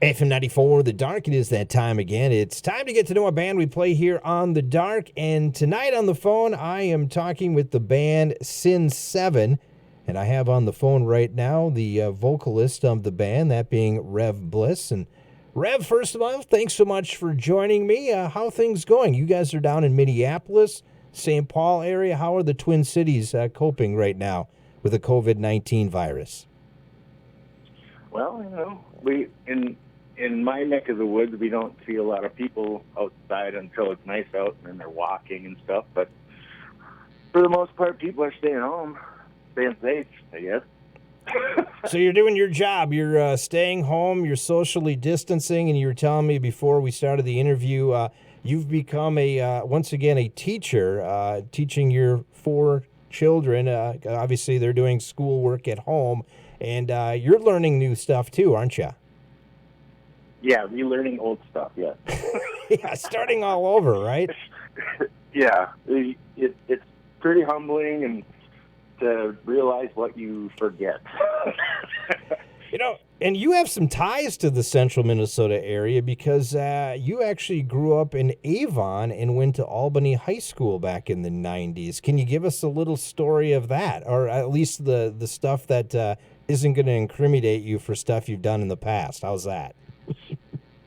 FM 94, The Dark, it is that time again. It's time to get to know a band we play here on The Dark. And tonight on the phone, I am talking with the band Sin7. And I have on the phone right now the vocalist of the band, that being Rev Bliss. And Rev, first of all, thanks so much for joining me. How are things going? You guys are down in Minneapolis, St. Paul area. How are the Twin Cities coping right now with the COVID-19 virus? Well, we in my neck of the woods, we don't see a lot of people outside until it's nice out, and then they're walking and stuff. But for the most part, people are staying home, staying safe, I guess. So you're doing your job. You're staying home. You're socially distancing, and you were telling me before we started the interview, you've become once again a teacher, teaching your 4 children. Obviously, they're doing schoolwork at home, and you're learning new stuff too, aren't you? Yeah, relearning old stuff, yeah. Yeah, starting all over, right? Yeah, it's pretty humbling and to realize what you forget. And you have some ties to the central Minnesota area because you actually grew up in Avon and went to Albany High School back in the 90s. Can you give us a little story of that, or at least the stuff that isn't going to incriminate you for stuff you've done in the past? How's that?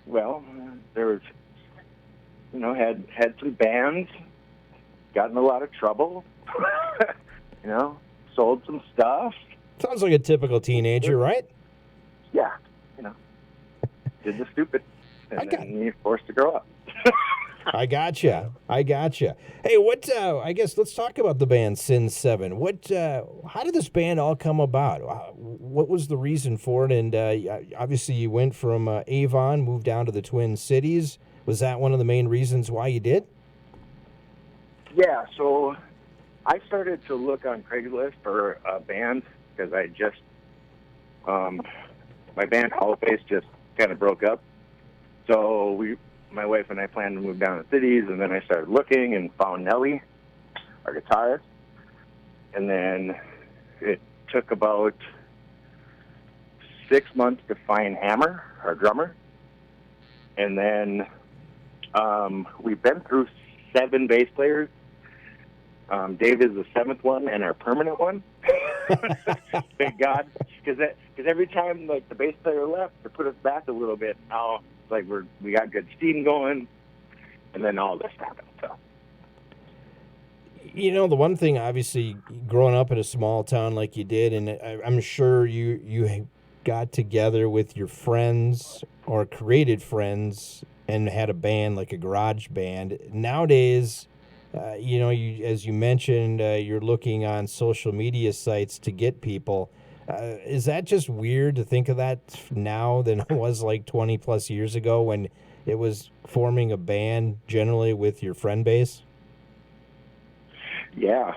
Well, there was, had some bands, got in a lot of trouble, sold some stuff. Sounds like a typical teenager, right? Yeah, did the stupid, and then you're forced to grow up. I gotcha. Hey, I guess let's talk about the band Sin7. How did this band all come about? What was the reason for it? And obviously you went from Avon, moved down to the Twin Cities. Was that one of the main reasons why you did? Yeah, so I started to look on Craigslist for a band because I just, my band Hallface just kind of broke up. So my wife and I planned to move down to cities, and then I started looking and found Nelly, our guitarist. And then it took about 6 months to find Hammer, our drummer. And then we've been through 7 bass players. Dave is the 7th one and our permanent one. Thank God. Because every time the bass player left, it put us back a little bit. Now it's like we got good steam going, and then all this happened. So. The one thing, obviously, growing up in a small town like you did, and I'm sure you got together with your friends or created friends and had a band, like a garage band. Nowadays, as you mentioned, you're looking on social media sites to get people. Is that just weird to think of that now than it was like 20 plus years ago when it was forming a band generally with your friend base? Yeah,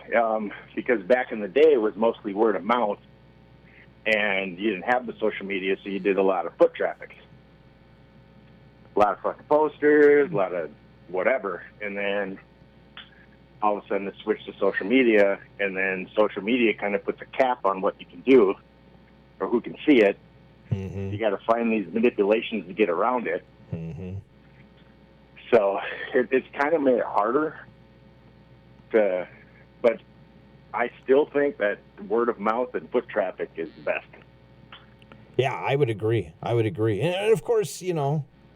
because back in the day it was mostly word of mouth, and you didn't have the social media, so you did a lot of foot traffic. A lot of fucking posters, a lot of whatever, and then all of a sudden it switched to social media, and then social media kind of puts a cap on what you can do or who can see it. Mm-hmm. You got to find these manipulations to get around it. Mm-hmm. So it's kind of made it harder but I still think that word of mouth and foot traffic is the best. Yeah, I would agree. And of course,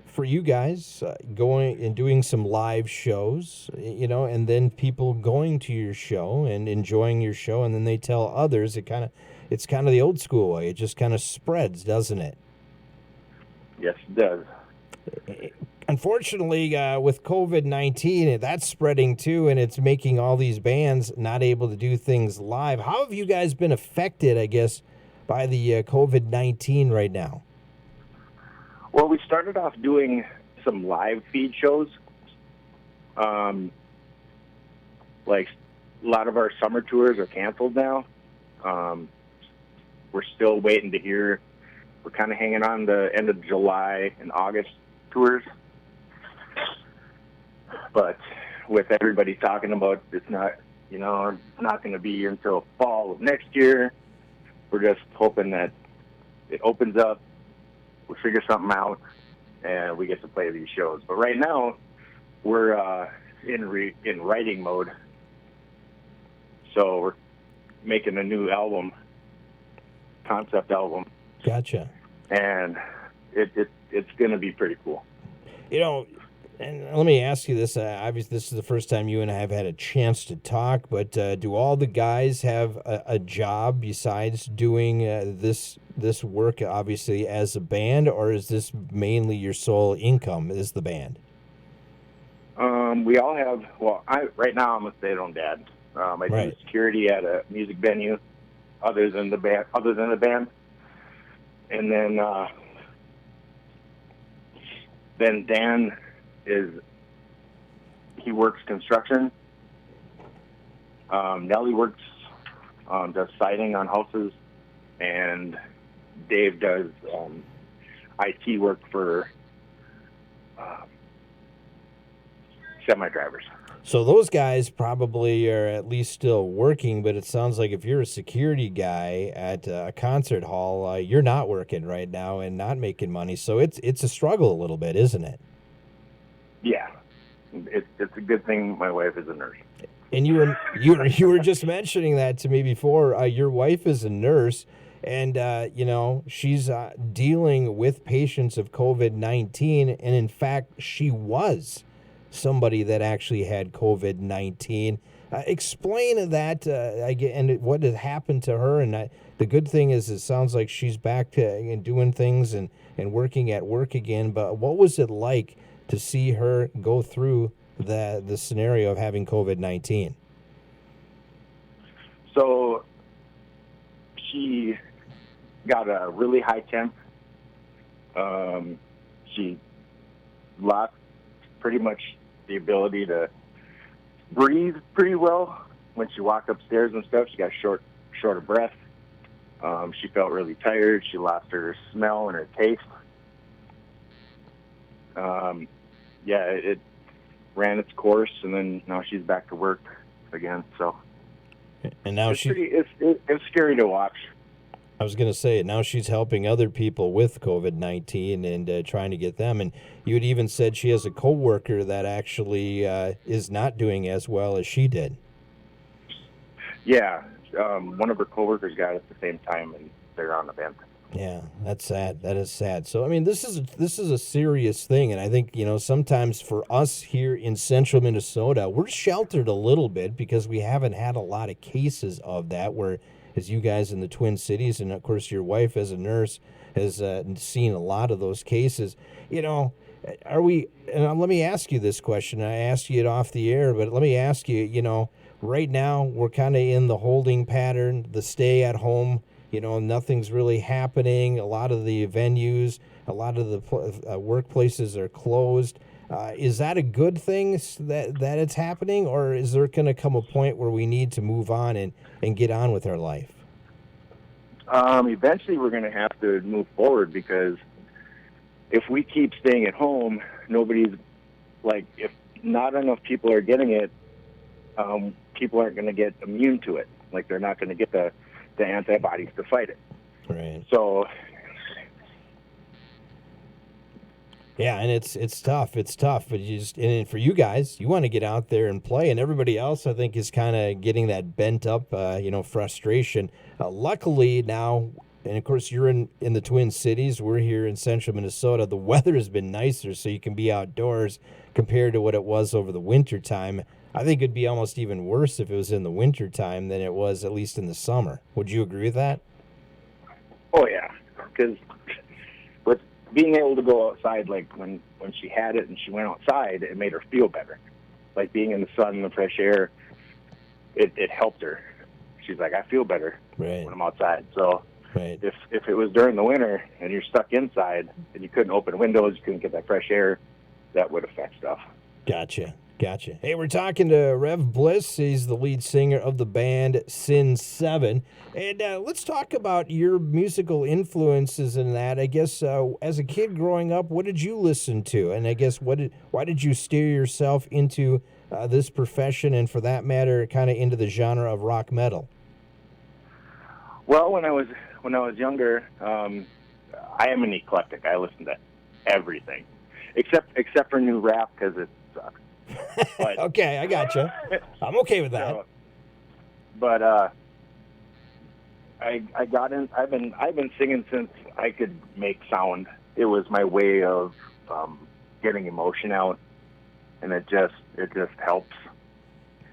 for you guys, going and doing some live shows, and then people going to your show and enjoying your show, and then they tell others. It's kind of the old school way. It just kind of spreads, doesn't it? Yes, it does. Unfortunately, with COVID-19, that's spreading too, and it's making all these bands not able to do things live. How have you guys been affected, I guess, by the COVID-19 right now? Well, we started off doing some live feed shows. Like a lot of our summer tours are canceled now. We're still waiting to hear. We're kind of hanging on the end of July and August tours. But with everybody talking about it's not going to be until fall of next year, we're just hoping that it opens up we figure something out, and we get to play these shows. But right now, we're in writing mode. So we're making a new album, concept album. Gotcha. And it's going to be pretty cool. You know, and let me ask you this. Obviously, this is the first time you and I have had a chance to talk, but do all the guys have a job besides doing this work, obviously, as a band, or is this mainly your sole income, is the band? We all have, right now I'm a stay-at-home dad. I do security at a music venue other than the band. And then Dan he works construction. Nellie works, does siding on houses, and Dave does IT work for semi-drivers. So those guys probably are at least still working, but it sounds like if you're a security guy at a concert hall, you're not working right now and not making money. So it's a struggle a little bit, isn't it? Yeah, it's a good thing my wife is a nurse. And you were just mentioning that to me before. Your wife is a nurse, and she's dealing with patients of COVID-19, and in fact, she was somebody that actually had COVID-19. Explain that and what had happened to her. And the good thing is, it sounds like she's back to doing things and working at work again. But what was it like to see her go through the scenario of having COVID-19? So she got a really high temp. She lost pretty much the ability to breathe pretty well. When she walked upstairs and stuff, she got short of breath. She felt really tired. She lost her smell and her taste. It ran its course, and then now she's back to work again. So, and now it's scary to watch. I was going to say, now she's helping other people with COVID-19 and trying to get them. And you had even said she has a coworker that actually is not doing as well as she did. Yeah, one of her coworkers got it at the same time, and they're on the vent. Yeah, that's sad. That is sad. So, I mean, this is a serious thing, and I think, sometimes for us here in central Minnesota, we're sheltered a little bit because we haven't had a lot of cases of that, where as you guys in the Twin Cities, and of course your wife as a nurse has seen a lot of those cases. Are we, and let me ask you this question. I asked you it off the air, but let me ask you, right now we're kind of in the holding pattern, the stay at home. Nothing's really happening. A lot of the venues, a lot of the workplaces are closed. Is that a good thing that it's happening, or is there going to come a point where we need to move on and get on with our life? Eventually we're going to have to move forward, because if we keep staying at home, if not enough people are getting it, people aren't going to get immune to it. Like, they're not going to get the antibodies to fight it. Right. So, yeah, and it's tough. It's tough, but and for you guys, you want to get out there and play, and everybody else, I think, is kind of getting that bent up, frustration. Luckily now, and of course you're in the Twin Cities. We're here in central Minnesota. The weather has been nicer, so you can be outdoors compared to what it was over the winter time. I think it'd be almost even worse if it was in the winter time than it was at least in the summer. Would you agree with that? Oh yeah, because with being able to go outside, like when she had it and she went outside, it made her feel better. Like being in the sun and the fresh air, it helped her. She's like, I feel better when I'm outside. So if it was during the winter and you're stuck inside and you couldn't open windows, you couldn't get that fresh air, that would affect stuff. Gotcha. Hey, we're talking to Rev Bliss. He's the lead singer of the band Sin7. And let's talk about your musical influences in that. I guess as a kid growing up, what did you listen to? And I guess why did you steer yourself into this profession, and for that matter, kind of into the genre of rock metal? Well, when I was younger, I am an eclectic. I listen to everything, except for new rap because it sucks. But, Okay, I gotcha. I'm okay with that. So, but I got in. I've been singing since I could make sound. It was my way of getting emotion out, and it just helps.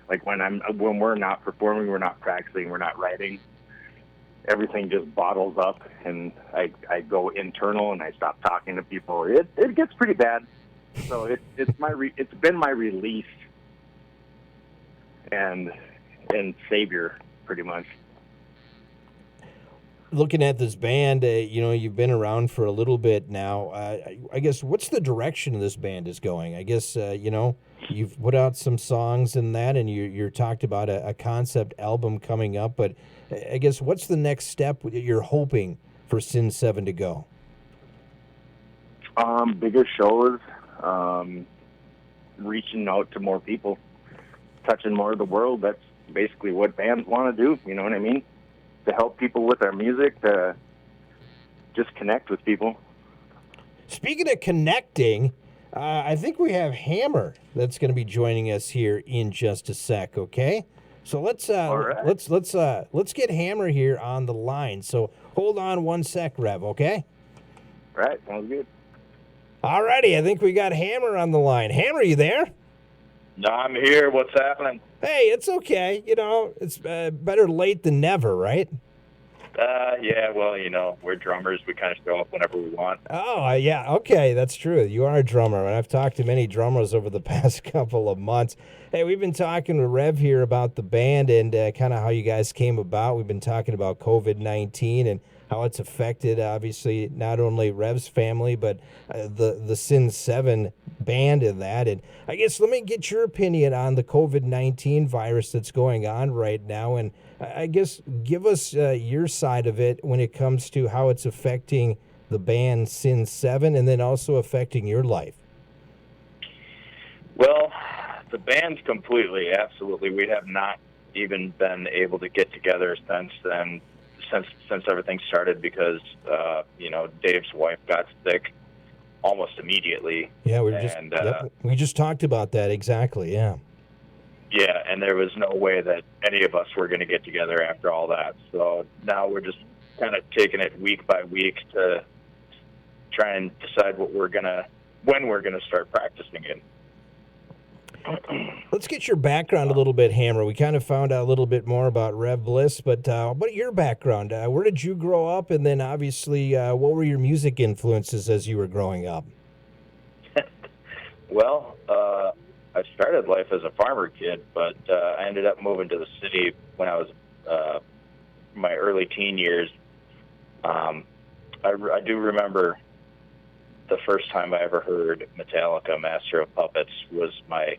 Like when we're not performing, we're not practicing, we're not writing. Everything just bottles up, and I go internal, and I stop talking to people. It gets pretty bad. So it's been my release and savior, pretty much. Looking at this band, you've been around for a little bit now. I guess what's the direction this band is going? I guess you've put out some songs in that, and you're talked about a concept album coming up. But I guess what's the next step that you're hoping for Sin7 to go? Bigger shows, reaching out to more people, touching more of the world. That's basically what bands want to do. You know what I mean? To help people with our music, to just connect with people. Speaking of connecting, I think we have Hammer that's going to be joining us here in just a sec. Okay, so let's get Hammer here on the line. So hold on one sec, Rev. Okay. All right, sounds good. All righty, I think we got Hammer on the line. Hammer, you there? No, I'm here. What's happening? Hey, it's okay. It's better late than never, right? Yeah, well, we're drummers. We kind of show up whenever we want. Oh, yeah. Okay, that's true. You are a drummer, and I've talked to many drummers over the past couple of months. Hey, we've been talking to Rev here about the band and kind of how you guys came about. We've been talking about COVID-19 and how it's affected, obviously, not only Rev's family, but the Sin7 band in that. And I guess let me get your opinion on the COVID-19 virus that's going on right now. And I guess give us your side of it when it comes to how it's affecting the band Sin7 and then also affecting your life. Well, the band's completely, absolutely. We have not even been able to get together since then. Since everything started, because Dave's wife got sick almost immediately. Yeah, we just talked about that exactly. Yeah. Yeah, and there was no way that any of us were going to get together after all that. So now we're just kind of taking it week by week to try and decide when we're gonna start practicing it. Let's get your background a little bit, Hammer. We kind of found out a little bit more about Rev Bliss, but what your background? Where did you grow up? And then obviously, what were your music influences as you were growing up? Well, I started life as a farmer kid, but I ended up moving to the city when I was my early teen years. I do remember the first time I ever heard Metallica, Master of Puppets, was my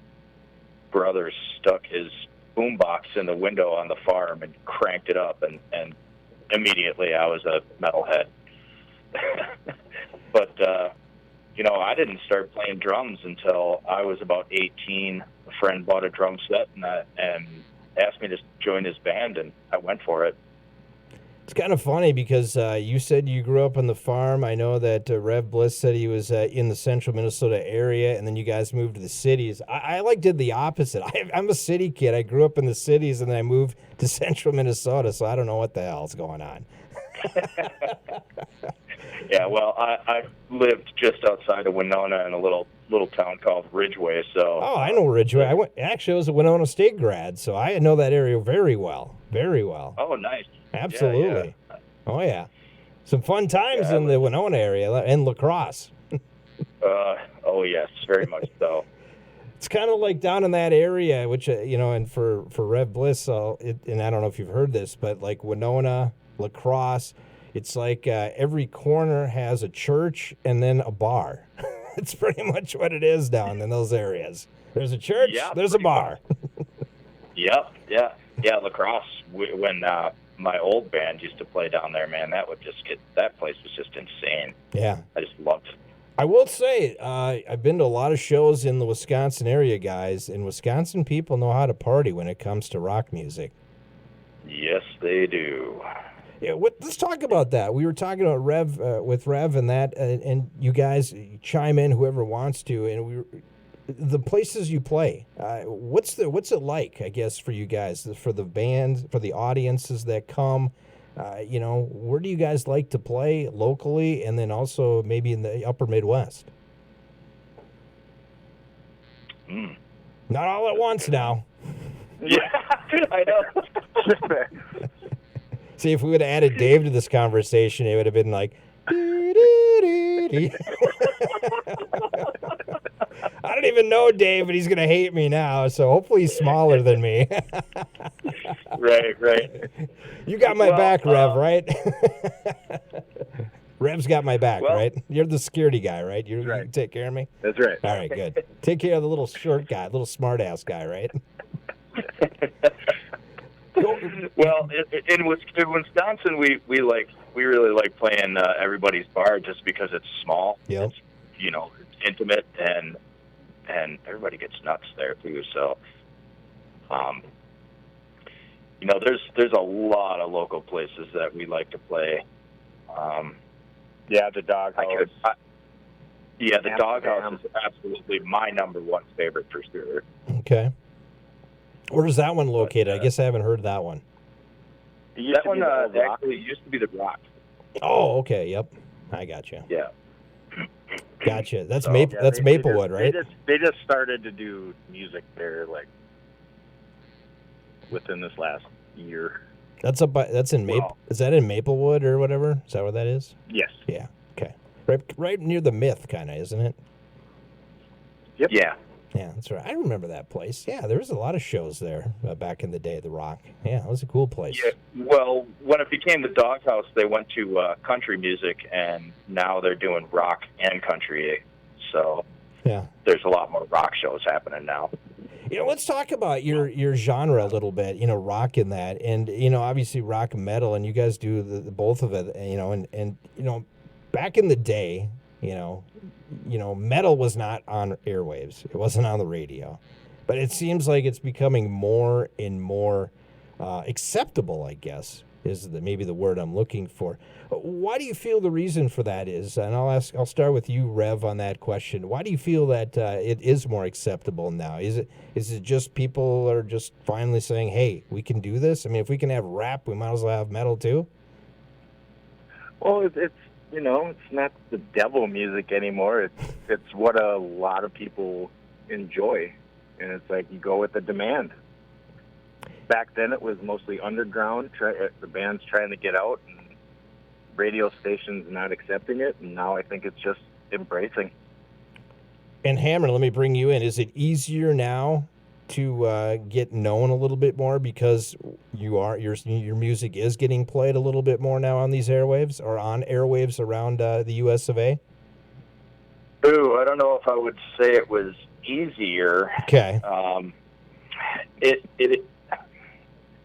brother stuck his boombox in the window on the farm and cranked it up, and immediately I was a metalhead. But, I didn't start playing drums until I was about 18. A friend bought a drum set and asked me to join his band, and I went for it. It's kind of funny because you said you grew up on the farm. I know that Rev Bliss said he was in the central Minnesota area, and then you guys moved to the cities. I did the opposite. I'm a city kid. I grew up in the cities, and then I moved to central Minnesota, so I don't know what the hell's going on. Yeah, well, I lived just outside of Winona in a little town called Ridgeway. So. Oh, I know Ridgeway. I was a Winona State grad, so I know that area very well. Very well. Oh, nice. Absolutely. Yeah. Oh, yeah. Some fun times in the Winona area and La Crosse. Oh, yes, very much so. It's kind of like down in that area, which, and for Rev Bliss, and I don't know if you've heard this, but like Winona, La Crosse, it's like every corner has a church and then a bar. It's pretty much what it is down in those areas. There's a church, there's a bar. Yep, yeah, La Crosse. When my old band used to play down there, man, that place was just insane. Yeah. I just loved it. I will say, I've been to a lot of shows in the Wisconsin area, guys, and Wisconsin people know how to party when it comes to rock music. Yes, they do. Yeah, let's talk about that. We were talking about Rev with Rev and that, and you guys chime in whoever wants to. And the places you play. What's it like? I guess for you guys, for the bands, for the audiences that come. Where do you guys like to play locally, and then also maybe in the Upper Midwest? Not all at once now. Yeah, I know. See, if we would have added Dave to this conversation, it would have been like. I don't even know Dave, but he's going to hate me now, so hopefully he's smaller than me. Right. You got my back, Rev, right? Rev's got my back, right? You're the security guy, right? You can take care of me? That's right. All right, good. Take care of the little short guy, little smart-ass guy, right? Well, in Wisconsin, we really like playing everybody's bar just because it's small. Yep. It's, it's intimate and everybody gets nuts there too. So, there's a lot of local places that we like to play. The Doghouse. The Doghouse is absolutely my number one favorite for sure. Okay. Where is that one located? I guess I haven't heard that one. That one actually used to be the Rock. Oh, okay. Yep. I got you. Yeah. Gotcha. That's that's Maplewood, right? They just started to do music there, like within this last year. That's in Maple. Is that in Maplewood or whatever? Is that what that is? Yes. Yeah. Okay. Right near the Myth, kind of, isn't it? Yep. Yeah. Yeah, that's right. I remember that place. Yeah, there was a lot of shows there back in the day, the Rock. Yeah, it was a cool place. Yeah, well, when it became the Doghouse, they went to country music, and now they're doing rock and country. So yeah, there's a lot more rock shows happening now. Let's talk about your genre a little bit. Rock in that, and obviously rock and metal, and you guys do the both of it. And back in the day, metal was not on airwaves. It wasn't on the radio. But it seems like it's becoming more and more acceptable, I guess, is maybe the word I'm looking for. Why do you feel the reason for that is? And I'll start with you, Rev, on that question. Why do you feel that it is more acceptable now? Is it just people are just finally saying, hey, we can do this? I mean, if we can have rap, we might as well have metal too? Well, it's not the devil music anymore. It's what a lot of people enjoy, and it's like you go with the demand. Back then, it was mostly underground. The band's trying to get out, and radio stations not accepting it. And now I think it's just embracing. And Hammer, let me bring you in. Is it easier now to get known a little bit more because your music is getting played a little bit more now on these airwaves or on airwaves around the U.S. of A? Ooh, I don't know if I would say it was easier. Okay.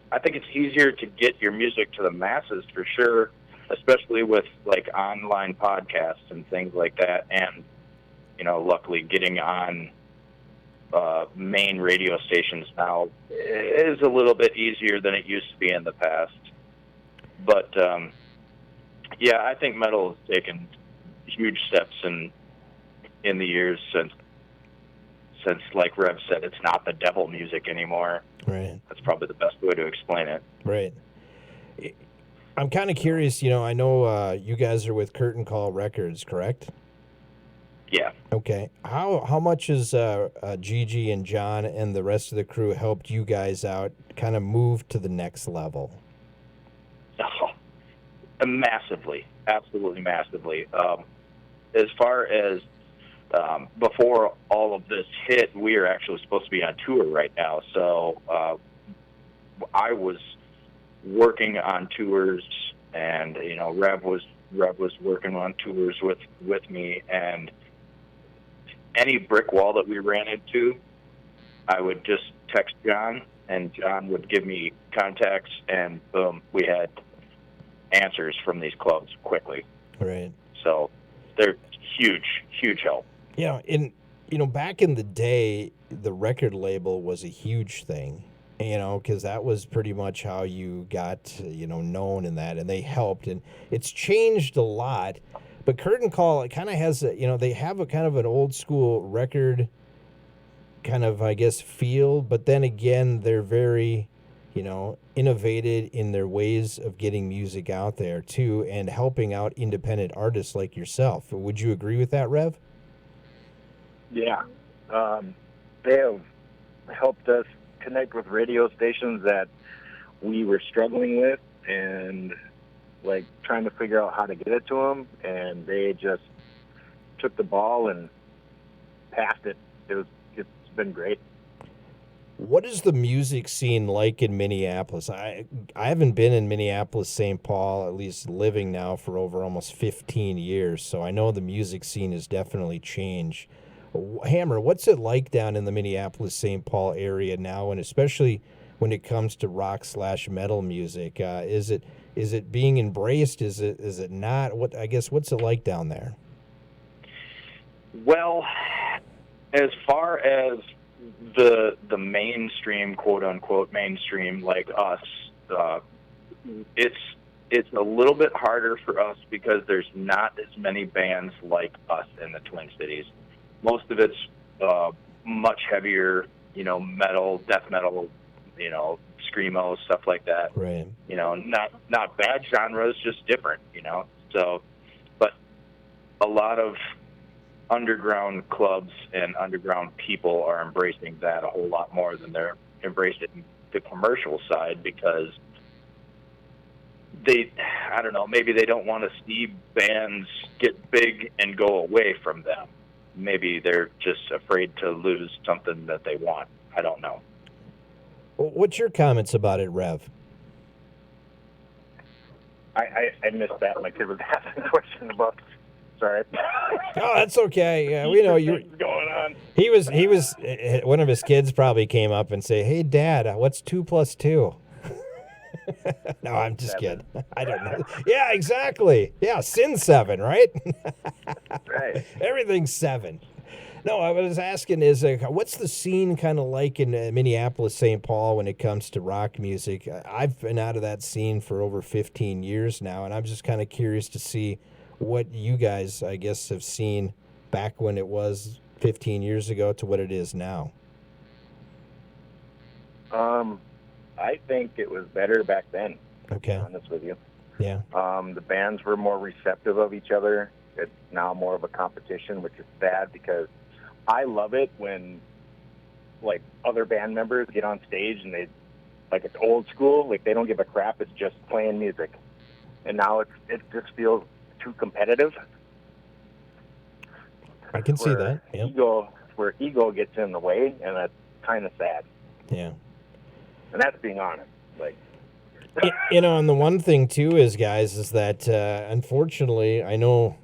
I think it's easier to get your music to the masses for sure, especially with like online podcasts and things like that. And luckily getting on main radio stations now is a little bit easier than it used to be in the past. But I think metal has taken huge steps in the years since like Rev said, it's not the devil music anymore. Right. That's probably the best way to explain it. Right. I'm kind of curious, I know you guys are with Curtain Call Records, correct? Yeah. Okay. How much has Gigi and John and the rest of the crew helped you guys out kind of move to the next level? Oh, massively. Absolutely massively. As far as before all of this hit, we are actually supposed to be on tour right now. So I was working on tours, and Rev was working on tours with me, and any brick wall that we ran into, I would just text John, and John would give me contacts, and boom, we had answers from these clubs quickly. Right. So they're huge help. Yeah, back in the day, the record label was a huge thing. because that was pretty much how you got, known in that, and they helped, and it's changed a lot. But Curtain Call, it kind of has, they have a kind of an old school record kind of, I guess, feel, but then again, they're very, innovated in their ways of getting music out there too, and helping out independent artists like yourself. Would you agree with that, Rev? Yeah. They have helped us connect with radio stations that we were struggling with and like trying to figure out how to get it to them, and they just took the ball and passed it. It's been great. What is the music scene like in Minneapolis? I haven't been in Minneapolis, St. Paul, at least living now for over almost 15 years, so I know the music scene has definitely changed. Hammer, what's it like down in the Minneapolis, St. Paul area now, and especially when it comes to rock/metal music? Is it being embraced? Is it not? What's it like down there? Well, as far as the mainstream, quote unquote mainstream, like us, it's a little bit harder for us because there's not as many bands like us in the Twin Cities. Most of it's much heavier, metal, death metal, screamo, stuff like that. Right. Not bad genres, just different. So, but a lot of underground clubs and underground people are embracing that a whole lot more than they're embraced it in the commercial side, because I don't know, maybe they don't want to see bands get big and go away from them. Maybe they're just afraid to lose something that they want. I don't know. What's your comments about it, Rev? I missed that. My kid was asking a question about. Sorry. Oh, that's okay. Yeah, we know you're going on. He was. One of his kids probably came up and say, "Hey, Dad, what's 2 + 2?" No, I'm just kidding. I don't know. Yeah, exactly. Yeah, Sin7, right? Right. Everything's 7. No, I was asking is what's the scene kind of like in Minneapolis, St. Paul when it comes to rock music? I've been out of that scene for over 15 years now, and I'm just kind of curious to see what you guys, I guess, have seen back when it was 15 years ago to what it is now. I think it was better back then. Okay. To be honest with you. Yeah. The bands were more receptive of each other. It's now more of a competition, which is sad because I love it when like other band members get on stage and they like it's old school, like they don't give a crap, it's just playing music. And now it just feels too competitive. I can see that. Yeah. Where ego gets in the way, and that's kind of sad. Yeah. And that's being honest. Like, and the one thing too is, guys, is that unfortunately, I know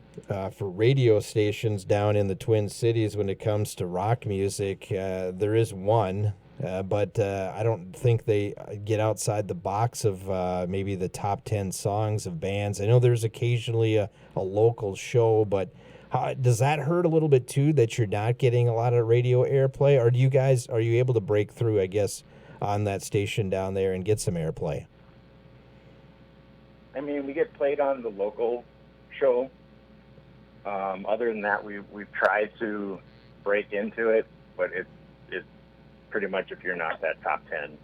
for radio stations down in the Twin Cities, when it comes to rock music, there is one, but I don't think they get outside the box of maybe the top 10 songs of bands. I know there's occasionally a local show, but does that hurt a little bit too that you're not getting a lot of radio airplay, or are you able to break through, I guess, on that station down there and get some airplay? I mean, we get played on the local show. Other than that, we've tried to break into it, but it's pretty much if you're not that top 10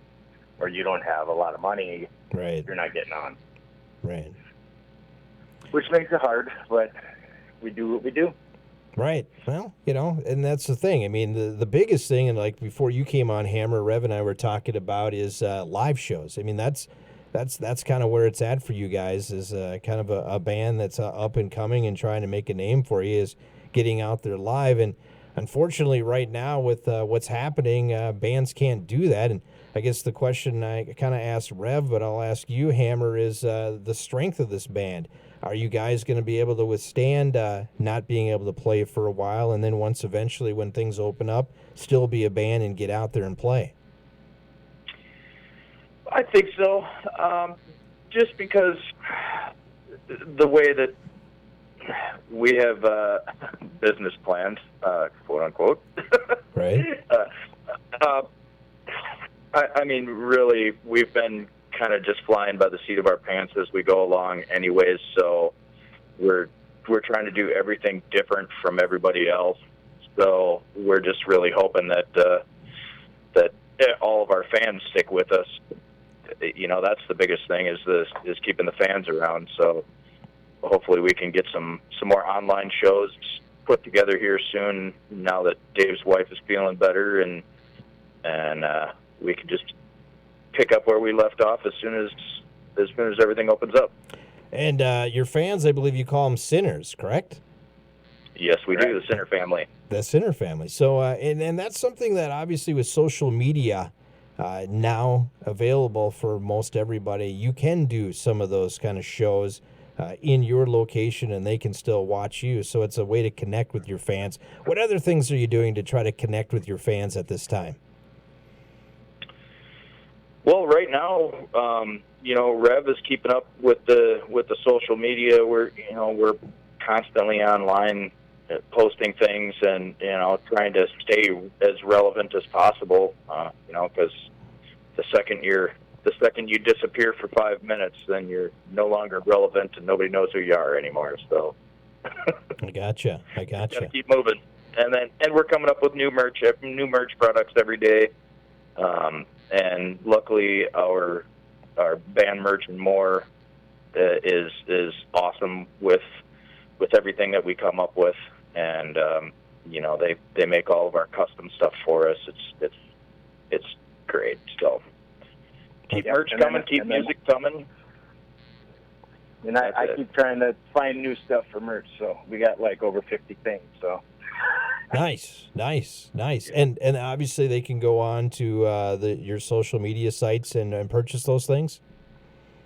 or you don't have a lot of money, right, you're not getting on. Right. Which makes it hard, but we do what we do. Right. Well, and that's the thing. I mean, the biggest thing, and like before you came on, Hammer, Rev and I were talking about is live shows. I mean, that's kind of where it's at for you guys, is kind of a band that's up and coming and trying to make a name for you, is getting out there live. And unfortunately, right now with what's happening, bands can't do that. And I guess the question I kind of asked Rev, but I'll ask you, Hammer, is the strength of this band. Are you guys going to be able to withstand not being able to play for a while, and then once eventually when things open up, still be a band and get out there and play? I think so. Just because the way that we have business plans, quote unquote. Right. I mean, really, we've been kind of just flying by the seat of our pants as we go along anyways, so we're trying to do everything different from everybody else. So we're just really hoping that that all of our fans stick with us. You know, that's the biggest thing is keeping the fans around. So hopefully we can get some more online shows put together here soon. Now that Dave's wife is feeling better, and we can just pick up where we left off as soon as everything opens up. And your fans, I believe you call them Sinners, correct? Yes, we do. The Sinner family. The Sinner family. So, and that's something that obviously with social media now available for most everybody, you can do some of those kind of shows in your location and they can still watch you. So it's a way to connect with your fans. What other things are you doing to try to connect with your fans at this time? Well, right now, Rev is keeping up with the social media. We're constantly online, posting things, and trying to stay as relevant as possible. Because the second you disappear for 5 minutes, then you're no longer relevant, and nobody knows who you are anymore. So I gotcha. Gotta keep moving, and we're coming up with new merch products every day. And luckily, our band merch and more is awesome with everything that we come up with, and they make all of our custom stuff for us. It's great. So keep merch coming, keep music coming. And I keep trying to find new stuff for merch, so we got like over 50 things. So. Nice. And obviously they can go on to your social media sites and purchase those things?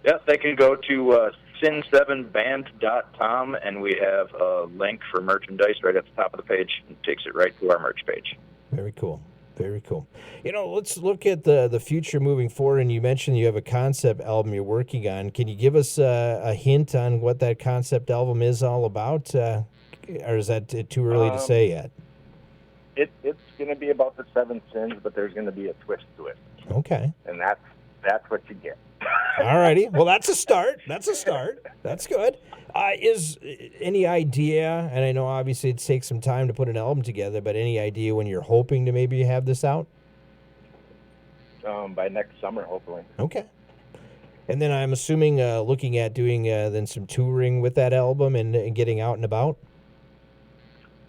Yeah, they can go to sin7band.com, and we have a link for merchandise right at the top of the page. It takes it right to our merch page. Very cool. Let's look at the future moving forward, and you mentioned you have a concept album you're working on. Can you give us a hint on what that concept album is all about? Or is that too early to say yet? It's going to be about the 7 sins, but there's going to be a twist to it. Okay. And that's what you get. All righty. Well, that's a start. That's good. Is any idea, and I know obviously it takes some time to put an album together, but any idea when you're hoping to maybe have this out? By next summer, hopefully. Okay. And then I'm assuming looking at doing then some touring with that album and getting out and about?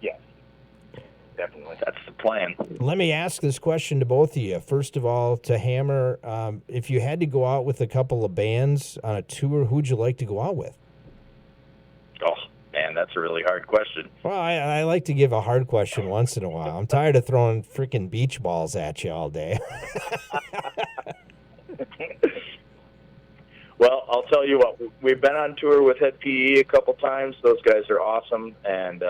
Yes. Definitely. That's the plan. Let me ask this question to both of you. First of all, to Hammer, if you had to go out with a couple of bands on a tour, who'd you like to go out with? Oh, man, that's a really hard question. Well, I like to give a hard question once in a while. I'm tired of throwing freaking beach balls at you all day. Well, I'll tell you what, we've been on tour with Head PE a couple times. Those guys are awesome, and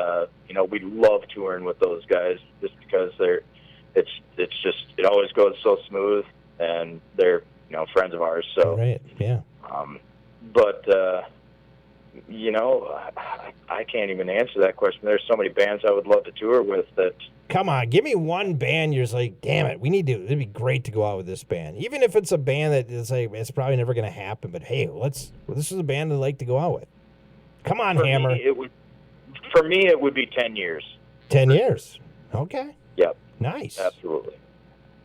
we love touring with those guys just because it always goes so smooth, and they're friends of ours. So right, yeah. I can't even answer that question. There's so many bands I would love to tour with that. Come on, give me one band you're just like, damn it, it'd be great to go out with this band. Even if it's a band that is like, it's probably never going to happen, but hey, this is a band I'd like to go out with. Come on, Hammer. For me, it would be 10 years. 10 years. Okay. Yep. Nice. Absolutely.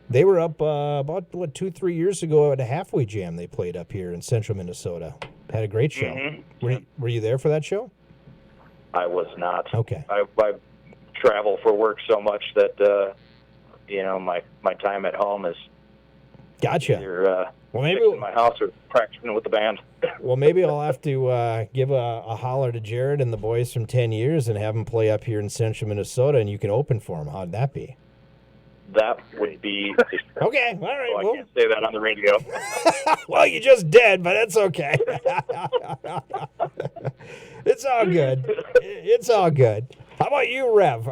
They were up about 2-3 years ago at a halfway jam they played up here in central Minnesota. Had a great show. Mm-hmm. Were you there for that show? I was not. Okay. I travel for work so much that my time at home is gotcha. Either maybe in my house or practicing with the band. Well, maybe I'll have to give a holler to Jared and the boys from 10 years and have them play up here in central Minnesota, and you can open for them. How'd that be? That would be... Okay, all right. I can't say that on the radio. Well, you just did, but it's okay. It's all good. It's all good. How about you, Rev?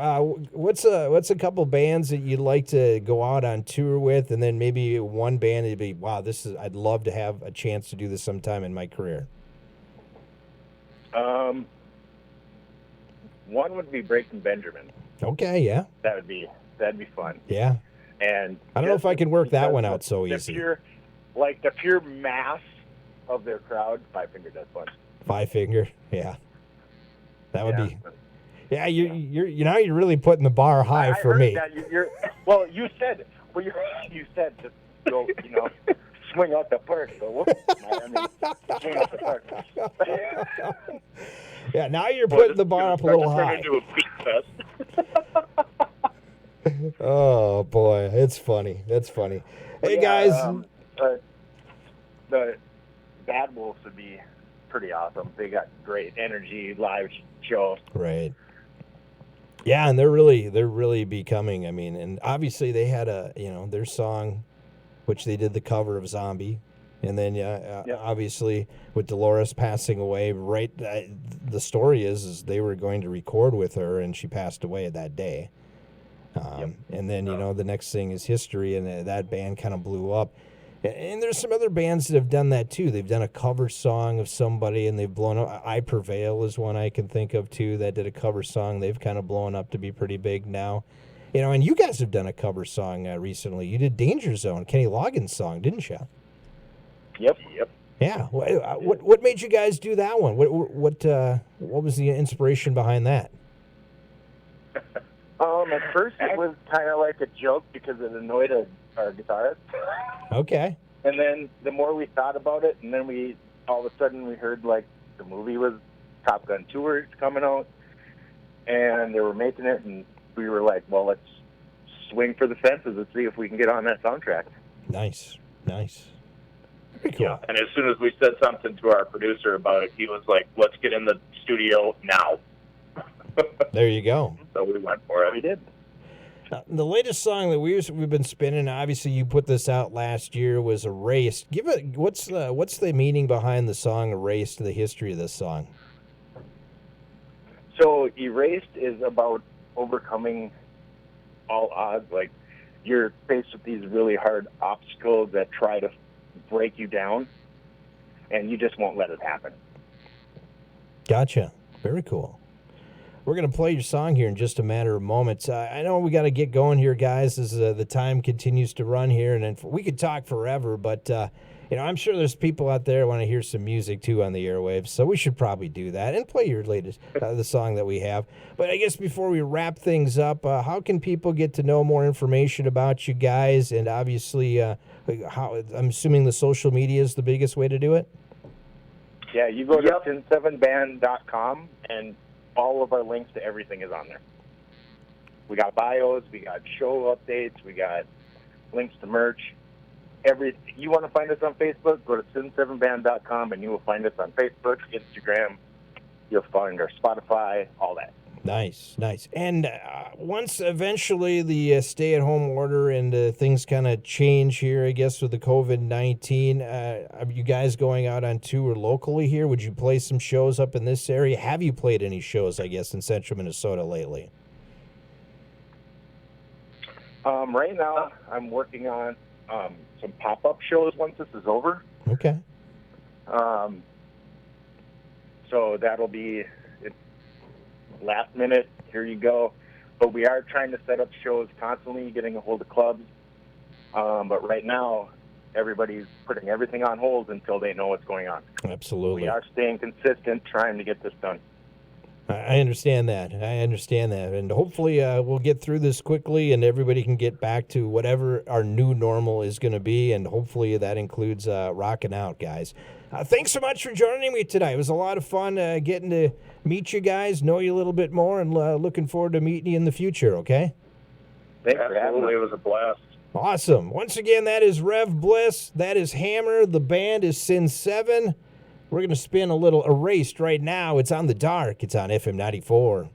What's a couple bands that you'd like to go out on tour with, and then maybe one band that'd be, wow, I'd love to have a chance to do this sometime in my career? One would be Breaking Benjamin. Okay, yeah. That'd be fun. Yeah. And I don't know if I can work that because one out so the easy. the pure mass of their crowd, Five Finger Death Punch. 5 Finger, yeah. That would Yeah. be. Yeah, you're now you're really putting the bar high I for heard me. that you said just go, swing out the park. So swing out the park. Yeah, now you're putting the bar up a little high. Into a beat fest. Oh boy, it's funny. That's funny. Hey guys, the Bad Wolves would be pretty awesome. They got great energy, live show. right? Yeah, and they're really becoming. I mean, and obviously they had their song, which they did the cover of Zombie, and then obviously with Dolores passing away, right? The story is they were going to record with her, and she passed away that day. And then the next thing is history, and that band kind of blew up. And there's some other bands that have done that too. They've done a cover song of somebody and they've blown up. I Prevail is one I can think of too that did a cover song. They've kind of blown up to be pretty big now. And you guys have done a cover song recently. You did Danger Zone, Kenny Loggins' song, didn't you? Yep. Yeah. What made you guys do that one? What was the inspiration behind that? At first it was kind of like a joke because it annoyed our guitarist. Okay. And then the more we thought about it, and then all of a sudden we heard like the movie was Top Gun 2 was coming out, and they were making it, and we were like, well, let's swing for the fences and see if we can get on that soundtrack. Nice. Very cool. Yeah, and as soon as we said something to our producer about it, he was like, let's get in the studio now. There you go. So we went for it. We did. The latest song that we've been spinning, obviously you put this out last year, was Erased. What's the meaning behind the song Erased, the history of this song? So Erased is about overcoming all odds. Like you're faced with these really hard obstacles that try to break you down, and you just won't let it happen. Gotcha. Very cool. We're going to play your song here in just a matter of moments. I know we got to get going here, guys, as the time continues to run here, and then we could talk forever, but I'm sure there's people out there who want to hear some music too on the airwaves, so we should probably do that and play your latest the song that we have. But I guess before we wrap things up, how can people get to know more information about you guys? And obviously, how I'm assuming the social media is the biggest way to do it. Yeah, you go to sin7band.com and all of our links to everything is on there. We got bios, we got show updates, we got links to merch. You want to find us on Facebook, go to sin7band.com and you will find us on Facebook, Instagram. You'll find our Spotify, all that. Nice. And once eventually the stay-at-home order and things kind of change here, I guess, with the COVID-19, are you guys going out on tour locally here? Would you play some shows up in this area? Have you played any shows, I guess, in central Minnesota lately? Right now, I'm working on some pop-up shows once this is over. Okay. So that'll be last minute, here you go. But we are trying to set up shows constantly, getting a hold of clubs. But right now, everybody's putting everything on hold until they know what's going on. Absolutely. We are staying consistent, trying to get this done. I understand that. And hopefully we'll get through this quickly and everybody can get back to whatever our new normal is going to be. And hopefully that includes rocking out, guys. Thanks so much for joining me tonight. It was a lot of fun getting to meet you guys, know you a little bit more, and looking forward to meeting you in the future, okay? Thanks for having me. It was a blast. Awesome. Once again, that is Rev Bliss. That is Hammer. The band is Sin7. We're going to spin a little Erased right now. It's on the dark. It's on FM 94.